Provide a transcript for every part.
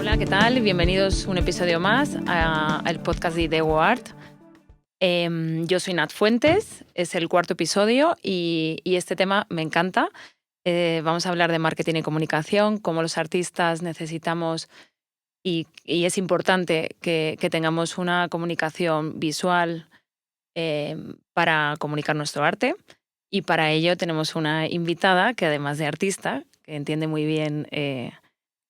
Hola, ¿qué tal? Bienvenidos un episodio más al podcast de Ideo Art. Yo soy Nat Fuentes, es el cuarto episodio y este tema me encanta. Vamos a hablar de marketing y comunicación, cómo los artistas necesitamos y es importante que tengamos una comunicación visual para comunicar nuestro arte. Y para ello tenemos una invitada que, además de artista, que entiende muy bien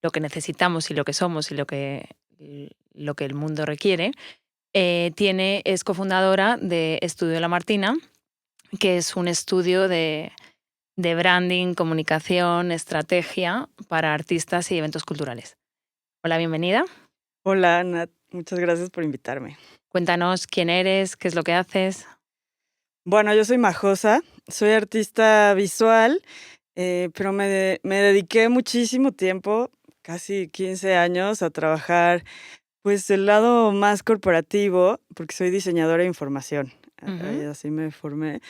lo que necesitamos y lo que somos y lo que el mundo requiere, es cofundadora de Estudio La Martina, que es un estudio de branding, comunicación, estrategia para artistas y eventos culturales. Hola, bienvenida. Hola, Nat. Muchas gracias por invitarme. Cuéntanos quién eres, qué es lo que haces. Bueno, yo soy Majosa, soy artista visual, pero me dediqué muchísimo tiempo, casi 15 años, a trabajar, pues, el lado más corporativo, porque soy diseñadora de información, así me formé.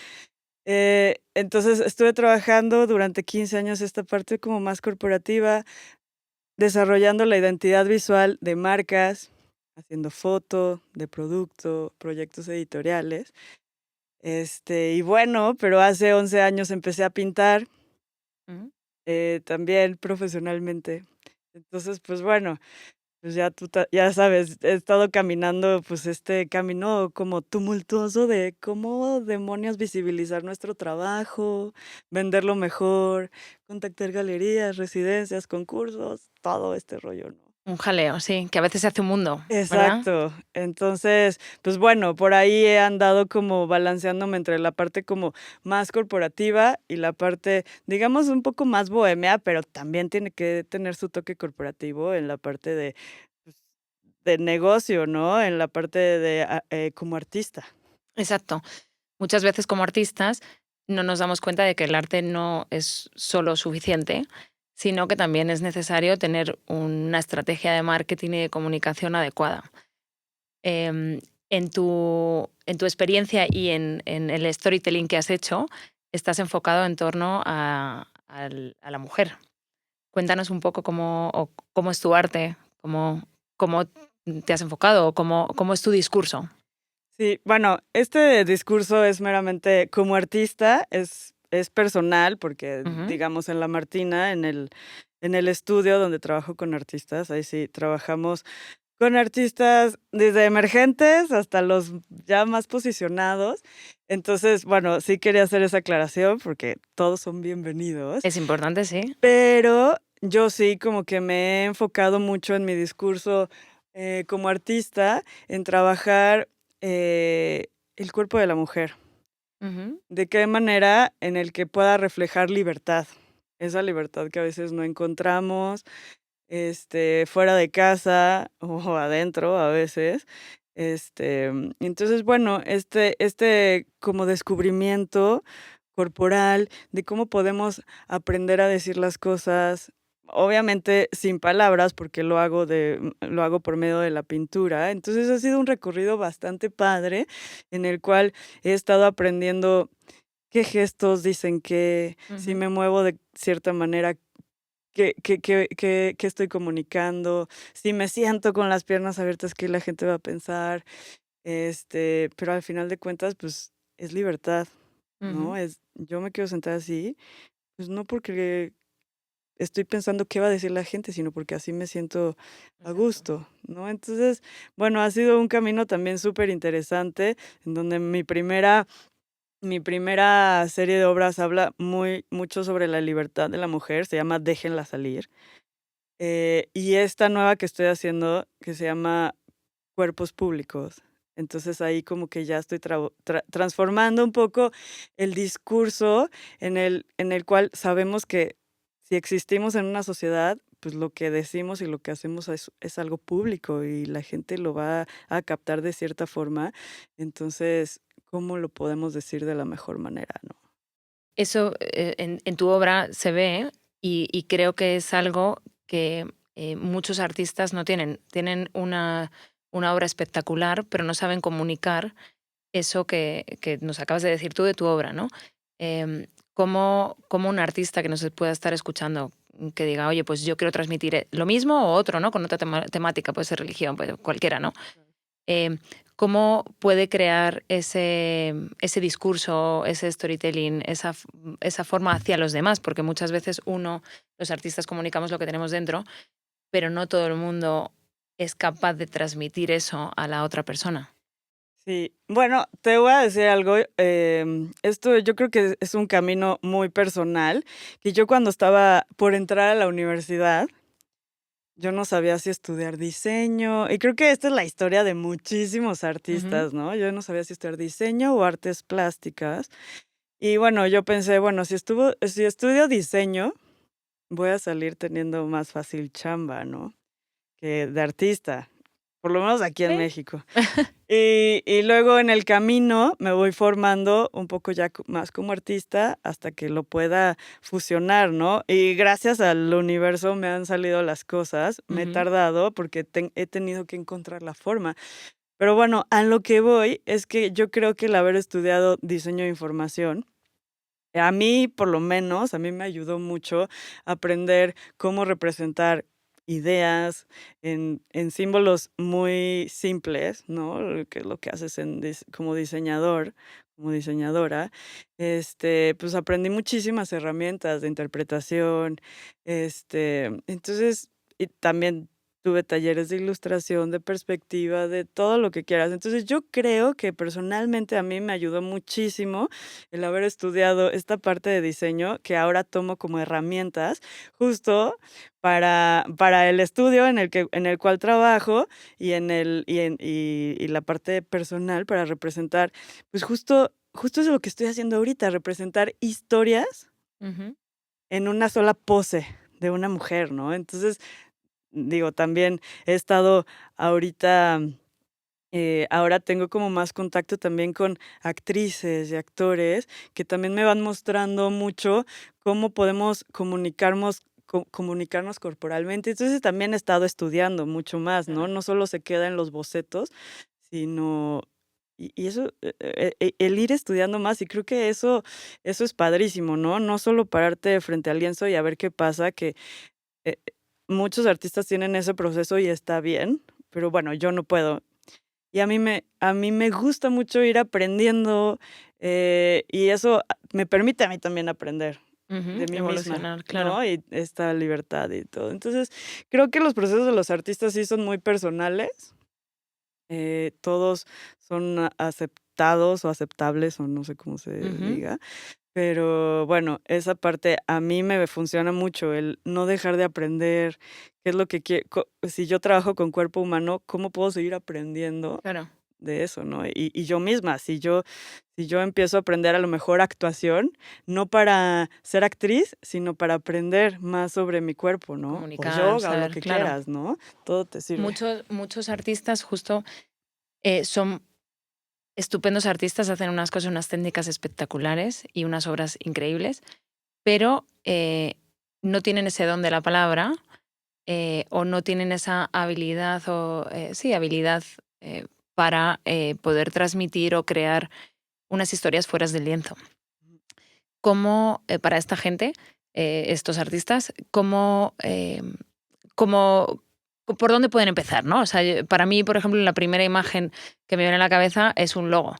Entonces, estuve trabajando durante 15 años esta parte como más corporativa, desarrollando la identidad visual de marcas, haciendo foto, de producto, proyectos editoriales. Y bueno, pero hace 11 años empecé a pintar, Ujú. también profesionalmente. Entonces, pues bueno, pues ya ya sabes, he estado caminando, pues, este camino como tumultuoso de cómo demonios visibilizar nuestro trabajo, venderlo mejor, contactar galerías, residencias, concursos, todo este rollo, ¿no? Un jaleo, sí, que a veces se hace un mundo, ¿verdad? Exacto. Entonces, pues bueno, por ahí he andado como balanceándome entre la parte como más corporativa y la parte, digamos, un poco más bohemia, pero también tiene que tener su toque corporativo en la parte de, pues, de negocio, ¿no? En la parte de, como artista. Exacto. Muchas veces como artistas no nos damos cuenta de que el arte no es solo suficiente, sino que también es necesario tener una estrategia de marketing y de comunicación adecuada. Em, en tu experiencia y en el storytelling que has hecho, estás enfocado en torno a la mujer. Cuéntanos un poco cómo es tu arte, cómo te has enfocado, o cómo es tu discurso. Sí, bueno, este discurso es meramente como artista, es personal, porque, Ujú. digamos, en La Martina, en el estudio donde trabajo con artistas, ahí sí trabajamos con artistas desde emergentes hasta los ya más posicionados. Entonces, bueno, sí quería hacer esa aclaración porque todos son bienvenidos, Es importante, sí. pero yo sí como que me he enfocado mucho en mi discurso, como artista, en trabajar, el cuerpo de la mujer. Ujú. ¿De qué manera? En el que pueda reflejar libertad, esa libertad que a veces no encontramos, fuera de casa o adentro a veces. Entonces, bueno, este como descubrimiento corporal de cómo podemos aprender a decir las cosas, obviamente sin palabras, porque lo hago por medio de la pintura. Entonces, ha sido un recorrido bastante padre, en el cual he estado aprendiendo qué gestos dicen qué, si Ujú. me muevo de cierta manera, qué estoy comunicando, si me siento con las piernas abiertas, qué la gente va a pensar, pero al final de cuentas, pues, es libertad, ¿no? Ujú. Yo me quiero sentar así, pues, no porque estoy pensando qué va a decir la gente, sino porque así me siento a Exacto. gusto, ¿no? Entonces, bueno, ha sido un camino también súper interesante en donde mi primera serie de obras habla mucho sobre la libertad de la mujer, se llama Déjenla salir. Y esta nueva que estoy haciendo, que se llama Cuerpos Públicos. Entonces, ahí como que ya estoy transformando un poco el discurso en el cual sabemos que si existimos en una sociedad, pues lo que decimos y lo que hacemos es algo público y la gente lo va a captar de cierta forma. Entonces, ¿cómo lo podemos decir de la mejor manera, no? Eso en tu obra se ve y creo que es algo que muchos artistas no tienen. Tienen una obra espectacular, pero no saben comunicar eso que nos acabas de decir tú de tu obra, ¿no? Cómo un artista que nos pueda estar escuchando, que diga, oye, pues yo quiero transmitir lo mismo o otro, ¿no? Con otra temática, puede ser religión, pues cualquiera, ¿no? Eh, ¿Cómo puede crear ese discurso, ese storytelling, esa forma hacia los demás? Porque muchas veces los artistas comunicamos lo que tenemos dentro, pero no todo el mundo es capaz de transmitir eso a la otra persona. Sí, bueno, te voy a decir algo, esto yo creo que es un camino muy personal, que yo cuando estaba por entrar a la universidad, yo no sabía si estudiar diseño, y creo que esta es la historia de muchísimos Ujú. artistas, ¿no? Yo no sabía si estudiar diseño o artes plásticas. Y bueno, yo pensé, bueno, si estudio diseño, voy a salir teniendo más fácil chamba, ¿no? Que de artista, por lo menos aquí en Sí. México. Y luego en el camino me voy formando un poco ya más como artista hasta que lo pueda fusionar, ¿no? Y gracias al universo me han salido las cosas. Me he Ujú. tardado porque he tenido que encontrar la forma. Pero bueno, a lo que voy es que yo creo que el haber estudiado diseño de información, a mí, por lo menos, a mí me ayudó mucho aprender cómo representar ideas en símbolos muy simples, ¿no? Que es lo que haces como diseñador, como diseñadora. Pues aprendí muchísimas herramientas de interpretación. Entonces, y también tuve talleres de ilustración, de perspectiva, de todo lo que quieras. Entonces, yo creo que personalmente a mí me ayudó muchísimo el haber estudiado esta parte de diseño que ahora tomo como herramientas justo para el estudio en el cual trabajo y la parte personal para representar, pues justo es lo que estoy haciendo ahorita, representar historias Ujú. en una sola pose de una mujer, ¿no? Entonces, digo, también he estado ahorita ahora tengo como más contacto también con actrices y actores que también me van mostrando mucho cómo podemos comunicarnos corporalmente. Entonces también he estado estudiando mucho más, ¿no? Claro. No solo se queda en los bocetos, sino y eso, el ir estudiando más, y creo que eso es padrísimo, ¿no? No solo pararte frente al lienzo y a ver qué pasa, que eh, muchos artistas tienen ese proceso y está bien, pero bueno, yo no puedo. Y a mí me gusta mucho ir aprendiendo, y eso me permite a mí también aprender Ujú. de mí misma, Evolucionar, claro. ¿no? Y esta libertad y todo. Entonces, creo que los procesos de los artistas sí son muy personales, todos son aceptados o aceptables, o no sé cómo se Ujú. diga, pero bueno, esa parte a mí me funciona mucho, el no dejar de aprender, qué es lo que quiero. Si yo trabajo con cuerpo humano, ¿cómo puedo seguir aprendiendo Claro. de eso, no? Y yo misma, si yo empiezo a aprender a lo mejor actuación, no para ser actriz, sino para aprender más sobre mi cuerpo, ¿no? O Comunicar, yoga o lo saber, que claro. quieras, ¿no? Todo te sirve. Muchos artistas justo son estupendos artistas, hacen unas cosas, unas técnicas espectaculares y unas obras increíbles, pero no tienen ese don de la palabra o no tienen esa habilidad sí, habilidad para poder transmitir o crear unas historias fuera del lienzo. ¿Cómo, para esta gente, estos artistas, cómo, por dónde pueden empezar, ¿no? O sea, para mí, por ejemplo, la primera imagen que me viene a la cabeza es un logo.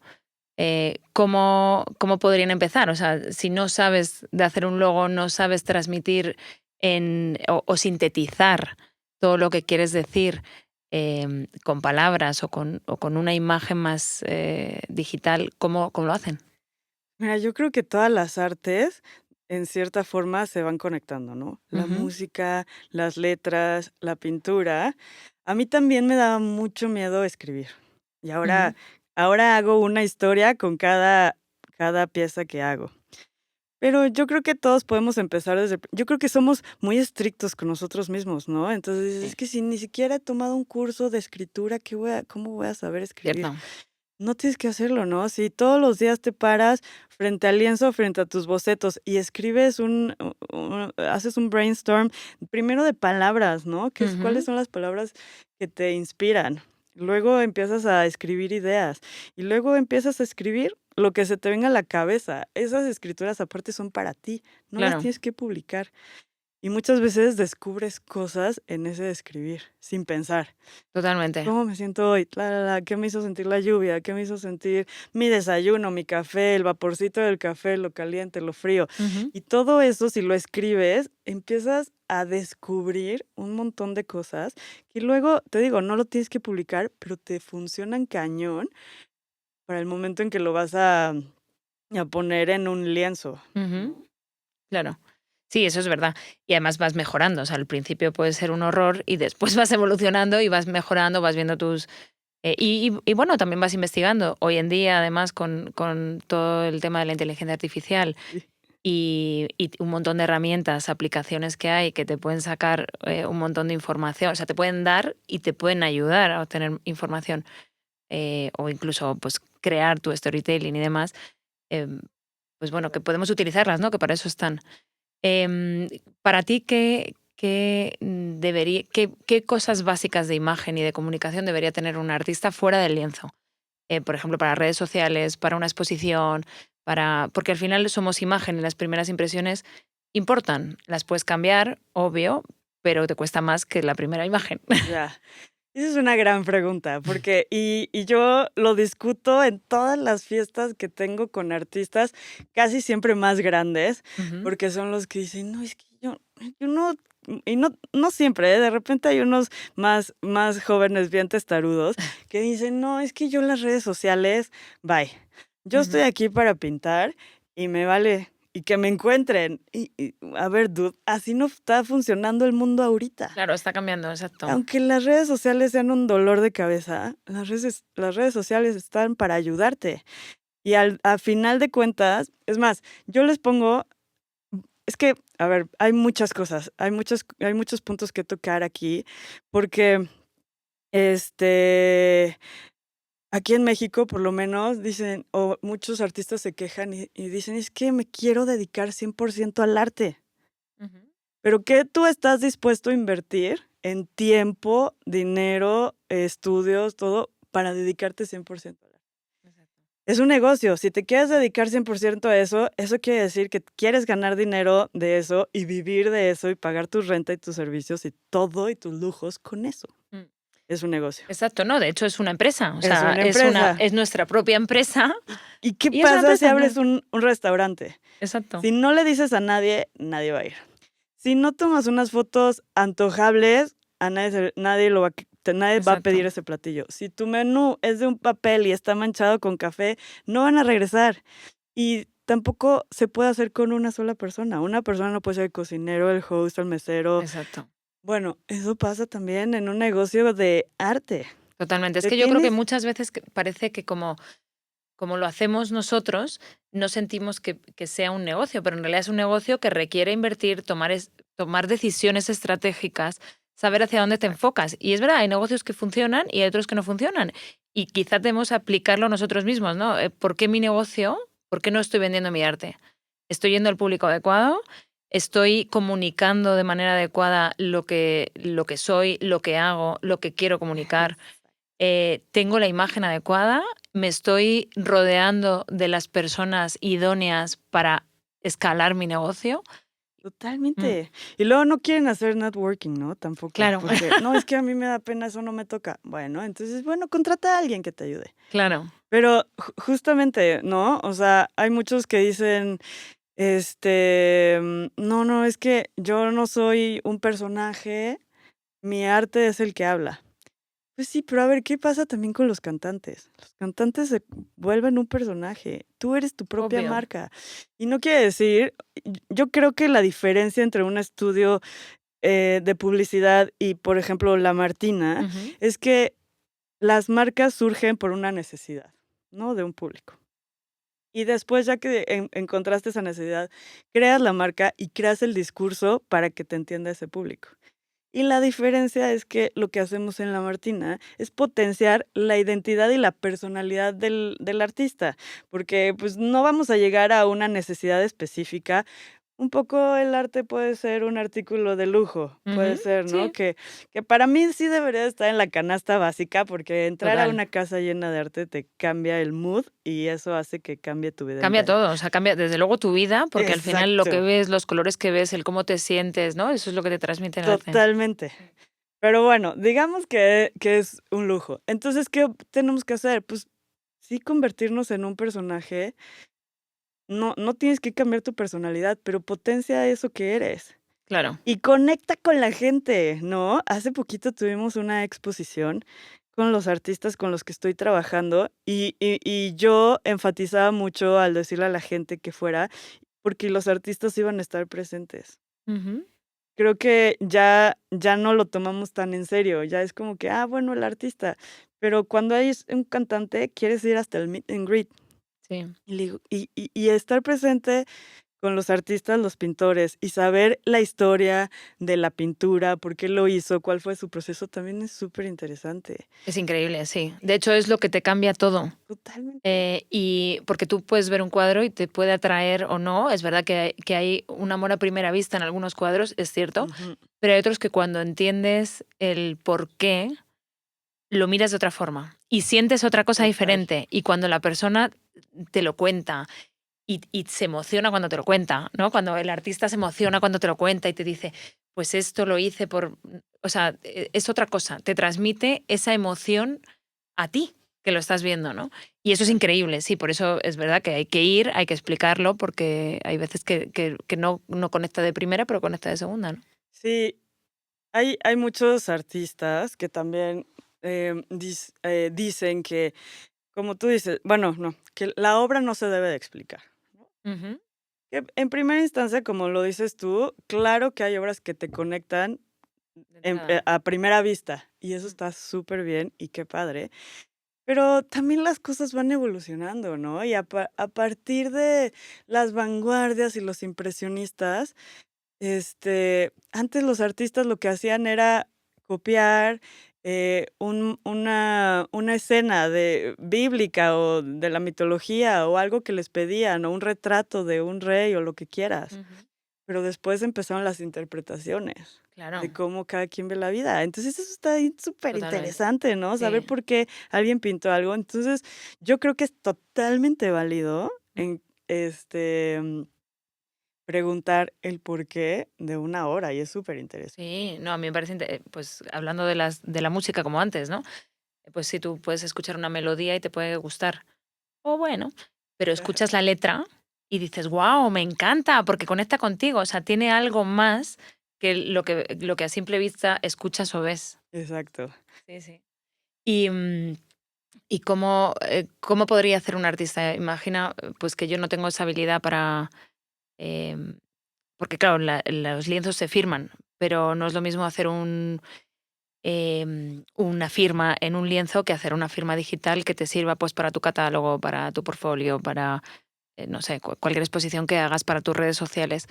¿Cómo podrían empezar? O sea, si no sabes de hacer un logo, no sabes transmitir o sintetizar todo lo que quieres decir con palabras o con una imagen más digital, ¿cómo lo hacen? Mira, yo creo que todas las artes, en cierta forma, se van conectando, ¿no? La Ujú. música, las letras, la pintura. A mí también me daba mucho miedo escribir. Y Ujú. ahora hago una historia con cada pieza que hago. Pero yo creo que todos podemos empezar yo creo que somos muy estrictos con nosotros mismos, ¿no? Entonces dices: Sí, "Es que si ni siquiera he tomado un curso de escritura, cómo voy a saber escribir?". cierto. No tienes que hacerlo, ¿no? Si todos los días te paras frente al lienzo, frente a tus bocetos y escribes haces un brainstorm, primero de palabras, ¿no? ¿Cuáles Ujú. son las palabras que te inspiran? Luego empiezas a escribir ideas y luego empiezas a escribir lo que se te venga a la cabeza. Esas escrituras aparte son para ti, no las Claro. tienes que publicar. Y muchas veces descubres cosas en ese escribir, sin pensar. Totalmente. ¿Cómo me siento hoy? ¿Qué me hizo sentir la lluvia? ¿Qué me hizo sentir mi desayuno, mi café, el vaporcito del café, lo caliente, lo frío? Ujú. Y todo eso, si lo escribes, empiezas a descubrir un montón de cosas que luego, te digo, no lo tienes que publicar, pero te funcionan cañón para el momento en que lo vas a poner en un lienzo, ¿no? Ujú. Claro. Sí, eso es verdad. Y además vas mejorando. O sea, al principio puede ser un horror y después vas evolucionando y vas mejorando, vas viendo tus... y bueno, también vas investigando. Hoy en día, además, con todo el tema de la inteligencia artificial Sí. y un montón de herramientas, aplicaciones que hay que te pueden sacar un montón de información. O sea, te pueden dar y te pueden ayudar a obtener información. O incluso pues crear tu storytelling y demás. em, pues bueno, que podemos utilizarlas, ¿no? Que para eso están. Em, para ti, ¿qué cosas básicas de imagen y de comunicación debería tener un artista fuera del lienzo? Por ejemplo, para redes sociales, para una exposición, porque al final somos imagen y las primeras impresiones importan. Las puedes cambiar, obvio, pero te cuesta más que la primera imagen. Ya. Esa es una gran pregunta, porque yo lo discuto en todas las fiestas que tengo con artistas, casi siempre más grandes, Ujú. porque son los que dicen: "No, es que yo no", y no siempre, ¿eh? De repente hay unos más jóvenes, bien testarudos, que dicen: "No, es que yo las redes sociales, bye. Yo estoy Ujú. aquí para pintar y me vale, y que me encuentren". A ver, dude, así no está funcionando el mundo ahorita. Claro, está cambiando, exacto. Aunque las redes sociales sean un dolor de cabeza, las redes sociales están para ayudarte. Y a final de cuentas, es más, yo les pongo, es que, a ver, hay muchas cosas, hay muchos puntos que tocar aquí, porque, este, aquí en México, por lo menos, dicen, o muchos artistas se quejan y dicen: "Es que me quiero dedicar 100% al arte". Ujú. Pero, ¿qué tú estás dispuesto a invertir en tiempo, dinero, estudios, todo, para dedicarte 100% al arte? Exacto. Es un negocio. Si te quieres dedicar 100% a eso, eso quiere decir que quieres ganar dinero de eso y vivir de eso y pagar tu renta y tus servicios y todo y tus lujos con eso. Mm. Es un negocio. Exacto, no, de hecho es una empresa, o Es sea, una empresa. es nuestra propia empresa ¿Y qué y es una pasa si empresa, abres claro. un restaurante? Exacto, Si no le dices a nadie, nadie va a ir. Si no tomas unas fotos antojables, a nadie lo va a nadie va a exacto, pedir ese platillo. Si tu menú es de un papel y está manchado con café, no van a regresar. Y tampoco se puede hacer con una sola persona. Una persona no puede ser el cocinero, el host, el mesero. exacto. Bueno, eso pasa también en un negocio de arte. Totalmente. Es Te que yo creo que tienes muchas veces parece que como lo hacemos nosotros, no sentimos que sea un negocio, pero en realidad es un negocio que requiere invertir, tomar decisiones estratégicas, saber hacia dónde te enfocas. Y es verdad, hay negocios que funcionan y hay otros que no funcionan. Y quizá debemos aplicarlo nosotros mismos, ¿no? ¿Por qué mi negocio? ¿Por qué no estoy vendiendo mi arte? ¿Estoy yendo al público adecuado? ¿Estoy comunicando de manera adecuada lo que soy, lo que hago, lo que quiero comunicar? ¿Tengo la imagen adecuada? ¿Me estoy rodeando de las personas idóneas para escalar mi negocio? Mm, Totalmente. Y luego no quieren hacer networking, ¿no? Tampoco, claro, porque no, es que a mí me da pena, eso no me toca. Bueno, entonces, bueno, contrata a alguien que te ayude. claro. Pero justamente, ¿no? O sea, hay muchos que dicen, no, no, es que yo no soy un personaje, mi arte es el que habla. Pues sí, pero a ver, ¿qué pasa también con los cantantes? Los cantantes se vuelven un personaje. Tú eres tu propia Obvio. marca. Y no quiere decir, yo creo que la diferencia entre un estudio de publicidad y, por ejemplo, La Martina, Ujú. es que las marcas surgen por una necesidad, ¿no? De un público. Y después, ya que encontraste esa necesidad, creas la marca y creas el discurso para que te entienda ese público. Y la diferencia es que lo que hacemos en La Martina es potenciar la identidad y la personalidad del artista, porque, pues, no vamos a llegar a una necesidad específica, un poco el arte puede ser un artículo de lujo, puede Ujú, ser, ¿no? sí, Que para mí sí debería estar en la canasta básica, porque entrar a total. una casa llena de arte te cambia el mood y eso hace que cambie tu vida Cambia entera. todo, o sea, cambia desde luego tu vida, porque al final lo que Exacto, ves, los colores que ves, el cómo te sientes, ¿no? Eso es lo que te transmite el arte. totalmente. Pero bueno, digamos que es un lujo. Entonces, ¿qué tenemos que hacer? Pues sí convertirnos en un personaje. No tienes que cambiar tu personalidad, pero potencia eso que eres. Claro. Y conecta con la gente, ¿no? Hace poquito tuvimos una exposición con los artistas con los que estoy trabajando y yo enfatizaba mucho al decirle a la gente que fuera, porque los artistas iban a estar presentes. Ujú. Creo que ya no lo tomamos tan en serio, ya es como que, bueno, el artista, pero cuando hay un cantante, quieres ir hasta el meet and greet. Sí. Y le digo y estar presente con los artistas, los pintores, y saber la historia de la pintura, por qué lo hizo, cuál fue su proceso, también es súper interesante. Es increíble, sí. De hecho, es lo que te cambia todo. Totalmente. Y porque tú puedes ver un cuadro y te puede atraer o no. Es verdad que hay un amor a primera vista en algunos cuadros, es cierto, Ujú, pero hay otros que cuando entiendes el por qué, lo miras de otra forma y sientes otra cosa total. diferente. Y cuando la persona te lo cuenta y se emociona cuando te lo cuenta, ¿no? Cuando el artista se emociona cuando te lo cuenta y te dice, pues esto lo hice por... O sea, es otra cosa, te transmite esa emoción a ti que lo estás viendo, ¿no? Y eso es increíble, sí, por eso es verdad que hay que ir, hay que explicarlo, porque hay veces que no conecta de primera, pero conecta de segunda, ¿no? Sí, hay muchos artistas que también, dicen que, como tú dices, bueno, no, que la obra no se debe de explicar, ¿no? Ujú. Que en primera instancia, como lo dices tú, claro que hay obras que te conectan De entrada. a primera vista, y eso Mm. está súper bien y qué padre. Pero también las cosas van evolucionando, ¿no? Y a partir de las vanguardias y los impresionistas, antes los artistas lo que hacían era copiar, una escena de bíblica o de la mitología o algo que les pedían, o un retrato de un rey o lo que quieras. Ujú. Pero después empezaron las interpretaciones Claro, de cómo cada quien ve la vida. Entonces, eso está ahí totalmente. superinteresante, ¿no? Saber Sí. por qué alguien pintó algo. Entonces, yo creo que es totalmente válido en, preguntar el porqué de una obra, y es superinteresante. Sí, no, a mí me parece, pues hablando de la música como antes, ¿no? Pues sí, tú puedes escuchar una melodía y te puede gustar. O bueno, pero escuchas la letra y dices, wow, me encanta, porque conecta contigo. O sea, tiene algo más que lo que a simple vista escuchas o ves. Exacto. Sí, sí. Y, ¿y cómo podría hacer un artista? Imagina, pues que yo no tengo esa habilidad para. em, Porque, claro, los lienzos se firman, pero no es lo mismo hacer una firma en un lienzo que hacer una firma digital que te sirva pues para tu catálogo, para tu portfolio, para, no sé, cualquier exposición que hagas para tus redes sociales.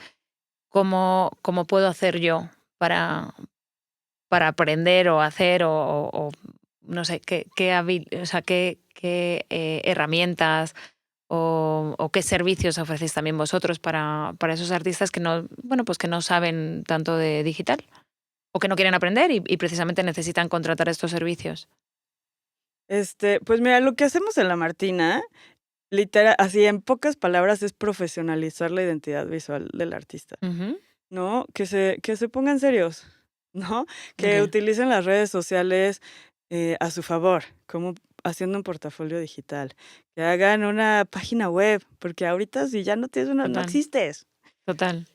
¿Cómo puedo hacer yo para aprender o hacer o no sé, o sea, qué herramientas o qué servicios ofrecéis también vosotros para esos artistas que no, bueno, pues que no saben tanto de digital o que no quieren aprender y precisamente necesitan contratar estos servicios? Pues mira, lo que hacemos en La Martina, literal, así en pocas palabras, es profesionalizar la identidad visual del artista. Ujú. ¿No? Que se pongan serios, ¿no? Que Okey. utilicen las redes sociales, a su favor, como haciendo un portafolio digital, que hagan una página web, porque ahorita si ya no tienes una, no Total, existes. total.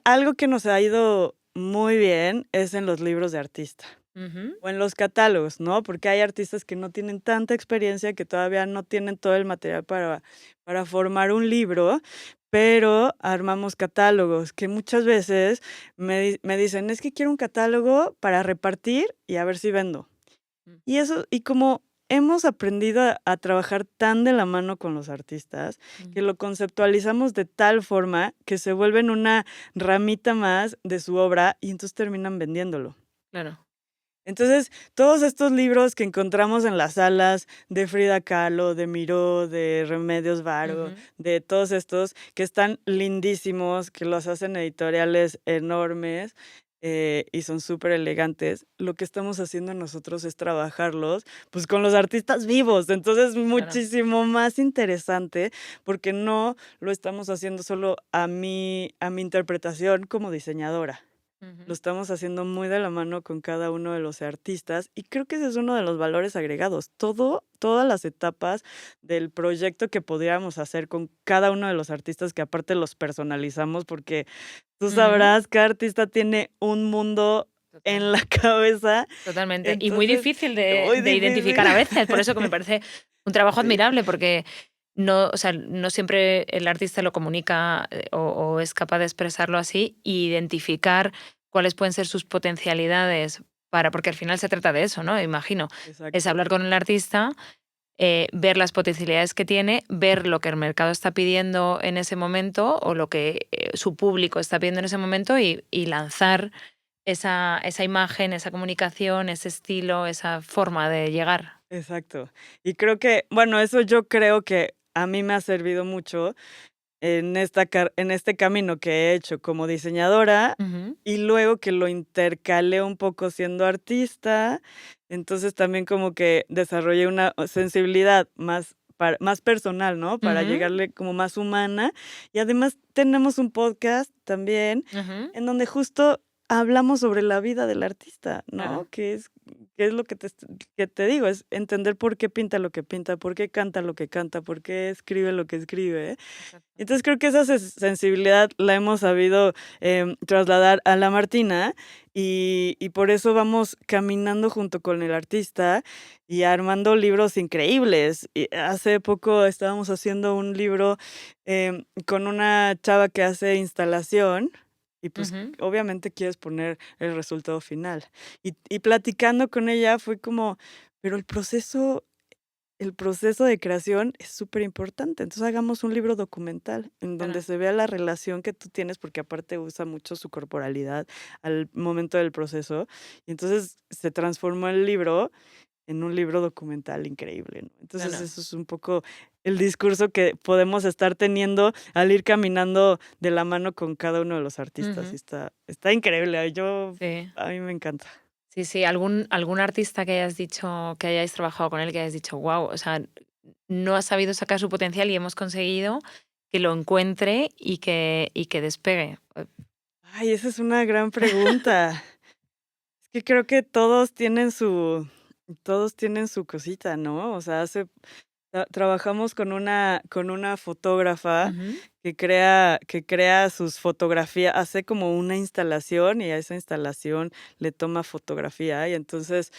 Algo que nos ha ido muy bien es en los libros de artista. Ujú. O en los catálogos, ¿no? Porque hay artistas que no tienen tanta experiencia, que todavía no tienen todo el material para formar un libro, pero armamos catálogos, que muchas veces me dicen: "Es que quiero un catálogo para repartir y a ver si vendo". Mm. Y eso y como hemos aprendido a trabajar tan de la mano con los artistas, que Ujú. lo conceptualizamos de tal forma que se vuelven una ramita más de su obra y entonces terminan vendiéndolo. Claro. Entonces, todos estos libros que encontramos en las salas de Frida Kahlo, de Miró, de Remedios Varo, Ujú. de todos estos que están lindísimos, que los hacen editoriales enormes, y son súper elegantes. Lo que estamos haciendo nosotros es trabajarlos, pues, con los artistas vivos. Entonces, Claro. muchísimo más interesante, porque no lo estamos haciendo solo a mi interpretación como diseñadora. Lo Ujú. estamos haciendo muy de la mano con cada uno de los artistas y creo que ese es uno de los valores agregados. Todas las etapas del proyecto que podríamos hacer con cada uno de los artistas, que aparte los personalizamos, porque tú Ujú. sabrás, cada artista tiene un mundo Total. en la cabeza, Totalmente. Y muy entonces, difícil de muy de difícil. identificar a veces, por eso que me parece un trabajo Sí, admirable, porque no, o sea, no siempre el artista lo comunica, o es capaz de expresarlo así, e identificar cuáles pueden ser sus potencialidades para porque al final se trata de eso, ¿no? Imagino. Es exacto, hablar con el artista, ver las potencialidades que tiene, ver lo que el mercado está pidiendo en ese momento o lo que, su público está pidiendo en ese momento y lanzar esa imagen, esa comunicación, ese estilo, esa forma de llegar. exacto. Y creo que, bueno, eso yo creo que a mí me ha servido mucho en este camino que he hecho como diseñadora, Ujú. y luego que lo intercalé un poco siendo artista, entonces también como que desarrollé una sensibilidad más personal, ¿no? Para Ujú. llegarle como más humana. Y además tenemos un podcast también, Ujú. en donde justo hablamos sobre la vida del artista, ¿no? Claro. Que es lo que te digo, es entender por qué pinta lo que pinta, por qué canta lo que canta, por qué escribe lo que escribe. Exacto. Entonces, creo que esa sensibilidad la hemos sabido, trasladar a la Martina, y por eso vamos caminando junto con el artista y armando libros increíbles. Y hace poco estábamos haciendo un libro, con una chava que hace instalación y, pues, Ujú. obviamente quieres poner el resultado final. Y platicando con ella fue como, pero el proceso de creación es súper importante. Entonces, hagamos un libro documental en donde Claro. se vea la relación que tú tienes, porque aparte usa mucho su corporalidad al momento del proceso. Y entonces se transformó el libro en un libro documental increíble, ¿no? Entonces, Claro. eso es un poco el discurso que podemos estar teniendo al ir caminando de la mano con cada uno de los artistas, y Ujú. está increíble. Sí. A mí me encanta. Sí, sí. ¿Algún artista que hayas dicho que hayáis trabajado con él, que hayas dicho: "Guau", o sea, no ha sabido sacar su potencial y hemos conseguido que lo encuentre y que despegue? Ay, esa es una gran pregunta. Es que creo que todos tienen su cosita, ¿no? O sea, trabajamos con una fotógrafa Ujú. que crea sus fotografías, hace como una instalación y a esa instalación le toma fotografía. Y entonces,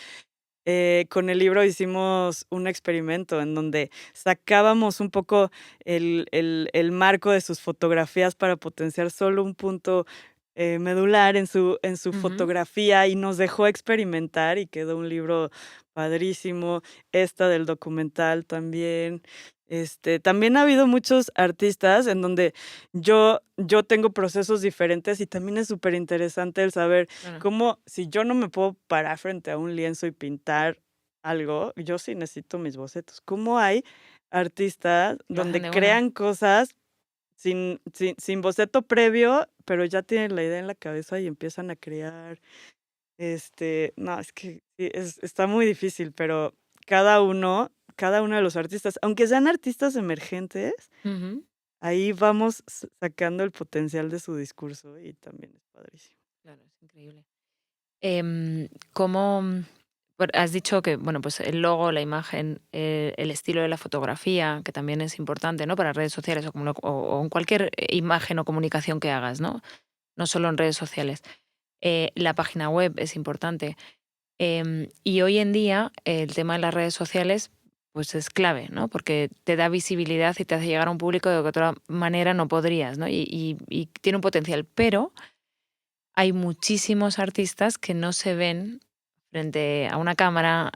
con el libro hicimos un experimento en donde sacábamos un poco el marco de sus fotografías para potenciar solo un punto, medular en su Ujú. fotografía, y nos dejó experimentar y quedó un libro padrísimo. Esta del documental también. También ha habido muchos artistas en donde yo tengo procesos diferentes, y también es súper interesante el saber Claro. cómo, si yo no me puedo parar frente a un lienzo y pintar algo, yo sí necesito mis bocetos. ¿Cómo hay artistas Lo hacen donde de una. crean cosas sin boceto previo, pero ya tienen la idea en la cabeza y empiezan a crear? No, es que sí, está muy difícil, pero cada uno de los artistas, aunque sean artistas emergentes, Ujú. ahí vamos sacando el potencial de su discurso, y también es padrísimo. Claro, es increíble. ¿Cómo, has dicho que, bueno, pues el logo, la imagen, el estilo de la fotografía, que también es importante, ¿no? Para redes sociales o en cualquier imagen o comunicación que hagas, ¿no? No solo en redes sociales. La página web es importante. Y hoy en día el tema de las redes sociales pues es clave, ¿no? Porque te da visibilidad y te hace llegar a un público de que de otra manera no podrías, ¿no? Y tiene un potencial, pero hay muchísimos artistas que no se ven frente a una cámara,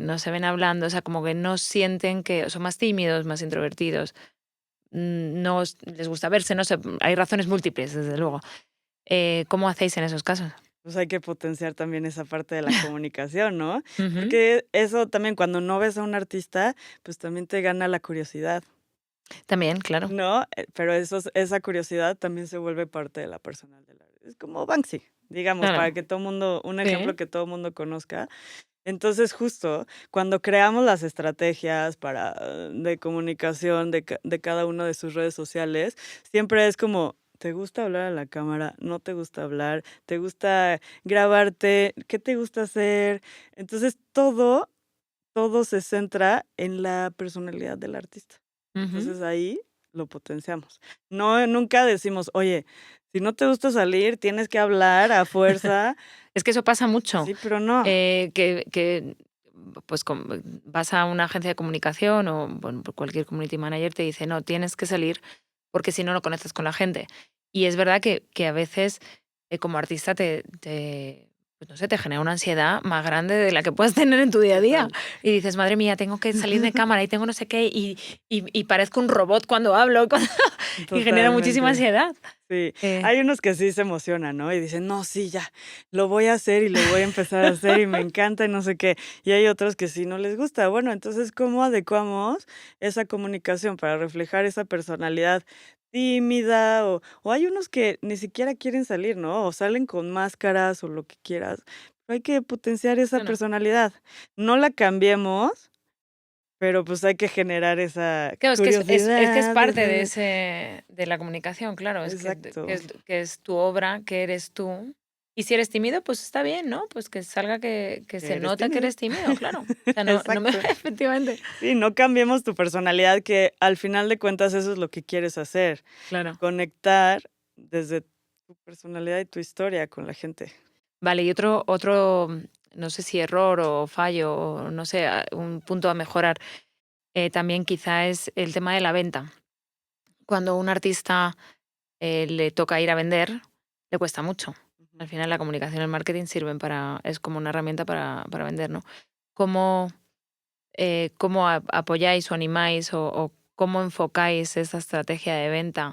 no se ven hablando, o sea, como que no sienten que son más tímidos, más introvertidos, les gusta verse, no sé, hay razones múltiples, desde luego. ¿Cómo hacéis en esos casos? pues hay que potenciar también esa parte de la comunicación, ¿no? Ujú. Porque eso también, cuando no ves a un artista, pues también te gana la curiosidad, También, claro. ¿no? Pero esa curiosidad también se vuelve parte de la personalidad del artista. Es como Banksy, digamos, Claro. para que todo mundo, un ejemplo Sí. que todo mundo conozca. Entonces, justo cuando creamos las estrategias de comunicación de cada una de sus redes sociales, siempre es como, ¿te gusta hablar a la cámara? ¿No te gusta hablar? ¿Te gusta grabarte? ¿Qué te gusta hacer? Entonces, todo se centra en la personalidad del artista. Ujú. Entonces, ahí lo potenciamos. No, nunca decimos: "Oye, si no te gusta salir, tienes que hablar a fuerza". Es que eso pasa mucho. Sí, pero no. Que pues vas a una agencia de comunicación o bueno, cualquier community manager te dice, no, tienes que salir porque si no, no conectas con la gente. Y es verdad que a veces como artista pues no sé, te genera una ansiedad más grande de la que puedes tener en tu día a día. Total. Y dices, madre mía, tengo que salir de cámara y tengo no sé qué y parezco un robot cuando hablo y genera muchísima Totalmente. ansiedad. Sí, Eh, hay unos que sí se emocionan, ¿no? Y dicen: "No, sí, ya, lo voy a hacer y lo voy a empezar a hacer y me encanta y no sé qué". Y hay otros que sí no les gusta. Bueno, entonces, ¿cómo adecuamos esa comunicación para reflejar esa personalidad tímida? O hay unos que ni siquiera quieren salir, ¿no? O salen con máscaras o lo que quieras. Hay que potenciar esa bueno, personalidad. No la cambiemos, pero, pues, hay que generar esa claro, es que es curiosidad, parte de ese de la comunicación, claro, es exacto. que es tu obra, que eres tú. Y si eres tímido, pues está bien, ¿no? Pues que salga que Que se eres nota que tímido. eres tímido, claro. O sea, no me Exacto. efectivamente. Sí, no cambiemos tu personalidad, que al final de cuentas eso es lo que quieres hacer, Claro. conectar desde tu personalidad y tu historia con la gente. Vale, y otro, no sé si error o fallo, o no sé, un punto a mejorar, también quizá es el tema de la venta. Cuando a un artista, le toca ir a vender, le cuesta mucho. Ujú. Al final la comunicación y el marketing sirven es como una herramienta para vender, ¿no? ¿Cómo cómo apoyáis o animáis o cómo enfocáis esa estrategia de venta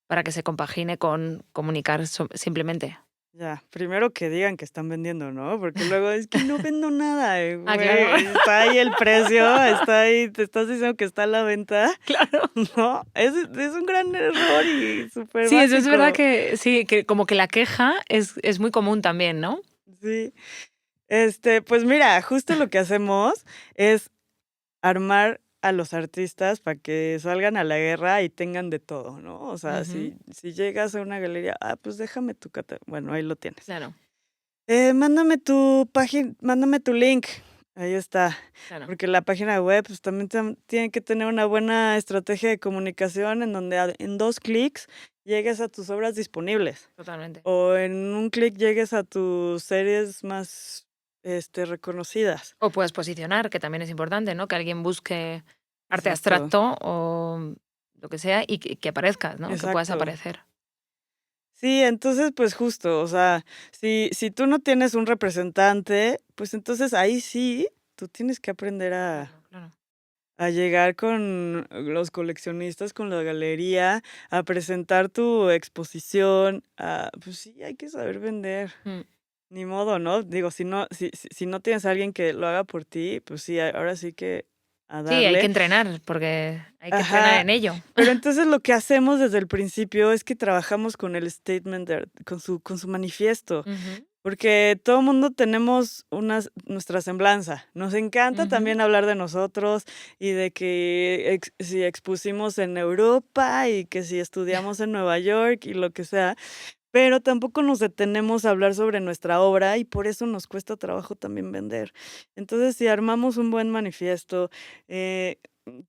para que se compagine con comunicar simplemente? Ya, primero que digan que están vendiendo, ¿no? Porque luego es que no vendo nada, Ah, claro. güey, está ahí el precio, está ahí, te estás diciendo que está a la venta, Claro. ¿no? Es un gran error y súper Sí, eso es verdad básico. que sí, que como que la queja es muy común también, ¿no? Sí. Pues mira, justo lo que hacemos es armar a los artistas para que salgan a la guerra y tengan de todo, ¿no? O sea, Ujú, si llegas a una galería, pues déjame tu bueno, ahí lo tienes. claro, Mándame tu página, mándame tu link. Ahí está. claro, Porque la página web, pues, también tiene que tener una buena estrategia de comunicación en donde en 2 clics llegues a tus obras disponibles, totalmente. o en un clic llegues a tus series más, reconocidas. O puedes posicionar, que también es importante, ¿no? Que alguien busque arte Exacto, abstracto o lo que sea y que aparezcas, ¿no? Que puedas exacto. aparecer. Sí, entonces, pues justo, o sea, si tú no tienes un representante, pues entonces ahí sí, tú tienes que aprender Claro, claro. a llegar con los coleccionistas, con la galería, a presentar tu exposición, pues sí, hay que saber vender. Mm. Ni modo, ¿no? Digo, si no tienes a alguien que lo haga por ti, pues sí, ahora sí que a Sí, hay que darle. entrenar, porque hay que entrenar Ajá, en ello. pero entonces lo que hacemos desde el principio es que trabajamos con el statement con su manifiesto, Ujú, porque todo mundo tenemos nuestra semblanza. Nos encanta ujú. también hablar de nosotros y de que si expusimos en Europa y que si estudiamos en Nueva York y lo que sea, pero tampoco nos detenemos a hablar sobre nuestra obra y por eso nos cuesta trabajo también vender. Entonces, si armamos un buen manifiesto, eh,